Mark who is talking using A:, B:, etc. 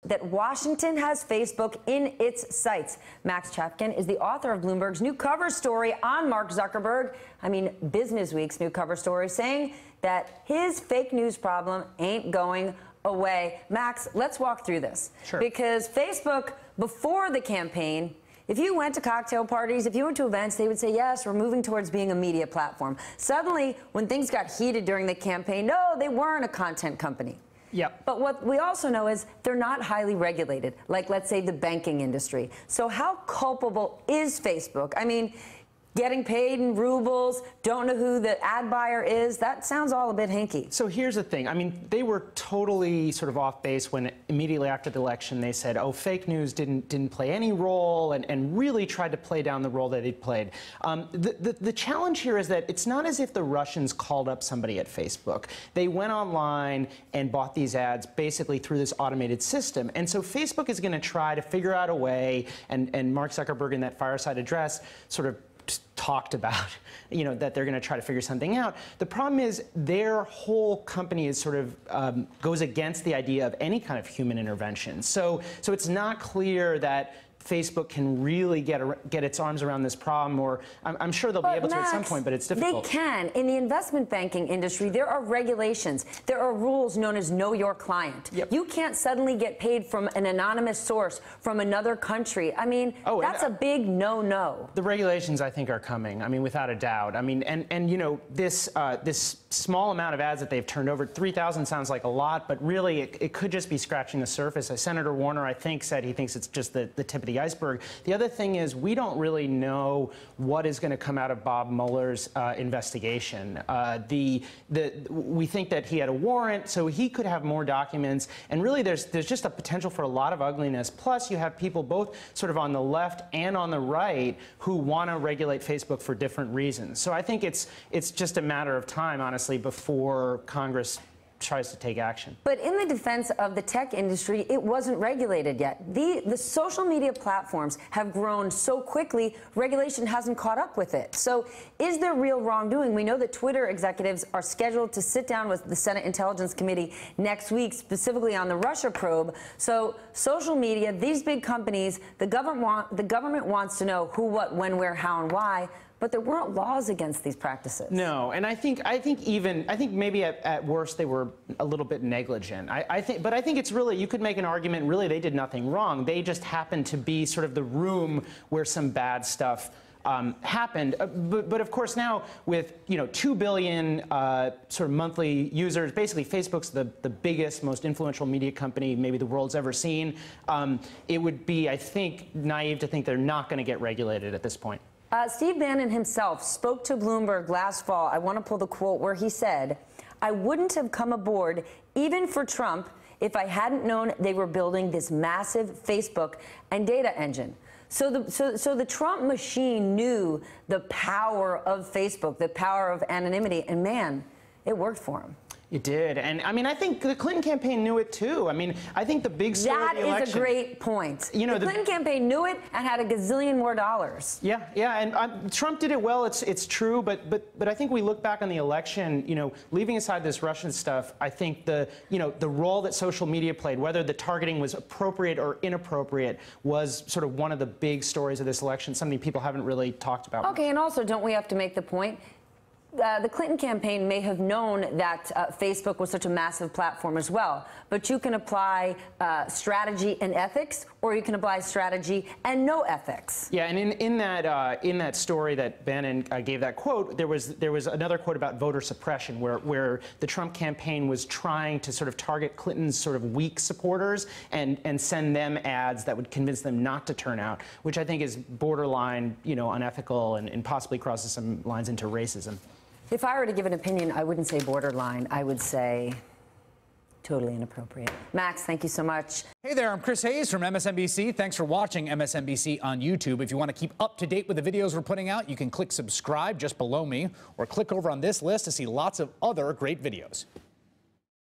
A: That Washington has Facebook in its sights. Max Chapkin is the author of Bloomberg's new cover story on Mark Zuckerberg. Business Week's new cover story saying that his fake news problem ain't going away. Max, let's walk through this.
B: Sure.
A: Because Facebook, before the campaign, if you went to cocktail parties, if you went to events, they would say, yes, we're moving towards being a media platform. Suddenly, when things got heated during the campaign, no, they weren't a content company.
B: Yep.
A: But what we also know is they're not highly regulated, like, let's say, the banking industry. So how culpable is Facebook? Getting paid in rubles, don't know who the ad buyer is. That sounds all a bit hinky.
B: So here's the thing. They were totally sort of off base when immediately after the election they said, oh, fake news didn't play any role, and really tried to play down the role that it played. The challenge here is that it's not as if the Russians called up somebody at Facebook. They went online and bought these ads basically through this automated system. And so Facebook is going to try to figure out a way, and Mark Zuckerberg in that fireside address sort of talked about, that they're going to try to figure something out. The problem is their whole company is sort of goes against the idea of any kind of human intervention. So it's not clear that Facebook can really get its arms around this problem, or I'm sure they'll be able to at some point, but it's difficult.
A: They can. In the investment banking industry, there are regulations. There are rules known as know your client.
B: Yep.
A: You can't suddenly get paid from an anonymous source from another country. That's a big no-no.
B: The regulations, I think, are coming. Without a doubt. This small amount of ads that they've turned over, 3,000 sounds like a lot, but really it could just be scratching the surface. Senator Warner, I think, said he thinks it's just the tip of the iceberg. The other thing is we don't really know what is going to come out of Bob Mueller's investigation. We think that he had a warrant, so he could have more documents, and really there's just a potential for a lot of ugliness. Plus, you have people both sort of on the left and on the right who want to regulate Facebook for different reasons. So I think it's just a matter of time, honestly, before Congress tries to take action.
A: But in the defense of the tech industry, it wasn't regulated yet. The social media platforms have grown so quickly, regulation hasn't caught up with it. So is there real wrongdoing? We know that Twitter executives are scheduled to sit down with the Senate Intelligence Committee next week, specifically on the Russia probe. So social media, these big companies, the government wants to know who, what, when, where, how, and why. But there weren't laws against these practices.
B: No, and I think maybe at worst they were a little bit negligent. But I think it's really, you could make an argument, really they did nothing wrong. They just happened to be sort of the room where some bad stuff happened. But of course now with 2 billion sort of monthly users, basically Facebook's the biggest, most influential media company maybe the world's ever seen. It would be, I think, naive to think they're not going to get regulated at this point.
A: Steve Bannon himself spoke to Bloomberg last fall. I want to pull the quote where he said, "I wouldn't have come aboard, even for Trump, if I hadn't known they were building this massive Facebook and data engine." So the Trump machine knew the power of Facebook, the power of anonymity, and man, it worked for him.
B: It did, and I think the Clinton campaign knew it too. I think the big story of the election.
A: That is a great point. The Clinton campaign knew it and had a gazillion more dollars.
B: Yeah, and Trump did it well. It's true, but I think we look back on the election. Leaving aside this Russian stuff, I think the role that social media played, whether the targeting was appropriate or inappropriate, was sort of one of the big stories of this election. Something people haven't really talked about.
A: Okay, and also, don't we have to make the point? The Clinton campaign may have known that Facebook was such a massive platform as well, but you can apply strategy and ethics, or you can apply strategy and no ethics.
B: Yeah, and in that story that Bannon gave that quote, there was another quote about voter suppression, where the Trump campaign was trying to sort of target Clinton's sort of weak supporters and send them ads that would convince them not to turn out, which I think is borderline, unethical and possibly crosses some lines into racism.
A: If I were to give an opinion, I wouldn't say borderline. I would say totally inappropriate. Max, thank you so much.
C: Hey there, I'm Chris Hayes from MSNBC. Thanks for watching MSNBC on YouTube. If you want to keep up to date with the videos we're putting out, you can click subscribe just below me, or click over on this list to see lots of other great videos.